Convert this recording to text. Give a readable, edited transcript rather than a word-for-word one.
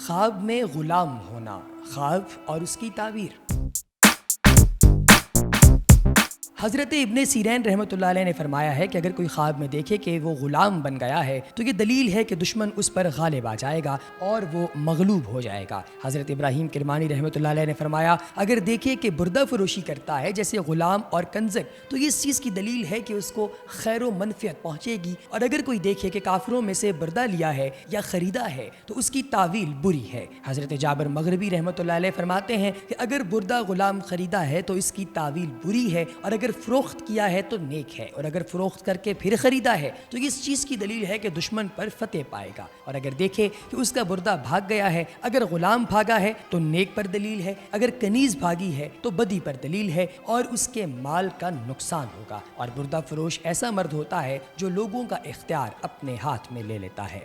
خواب میں غلام ہونا، خواب اور اس کی تعبیر۔ حضرت ابن سیرین رحمۃ اللہ علیہ نے فرمایا ہے کہ اگر کوئی خواب میں دیکھے کہ وہ غلام بن گیا ہے تو یہ دلیل ہے کہ دشمن اس پر غالب آ جائے گا اور وہ مغلوب ہو جائے گا۔ حضرت ابراہیم کرمانی رحمۃ اللہ علیہ نے فرمایا اگر دیکھے کہ بردہ فروشی کرتا ہے جیسے غلام اور کنزک تو یہ اس چیز کی دلیل ہے کہ اس کو خیر و منفعت پہنچے گی، اور اگر کوئی دیکھے کہ کافروں میں سے بردہ لیا ہے یا خریدا ہے تو اس کی تعویل بری ہے۔ حضرت جابر مغربی رحمۃ اللہ علیہ فرماتے ہیں کہ اگر بردہ غلام خریدا ہے تو اس کی تعویل بری ہے، اور اگر فروخت کیا ہے تو نیک ہے، اور اگر فروخت کر کے پھر خریدا ہے تو یہ اس چیز کی دلیل ہے کہ دشمن پر فتح پائے گا، اور اگر دیکھے کہ اس کا بردہ بھاگ گیا ہے، اگر غلام بھاگا ہے تو نیک پر دلیل ہے، اگر کنیز بھاگی ہے تو بدی پر دلیل ہے اور اس کے مال کا نقصان ہوگا۔ اور بردہ فروش ایسا مرد ہوتا ہے جو لوگوں کا اختیار اپنے ہاتھ میں لے لیتا ہے۔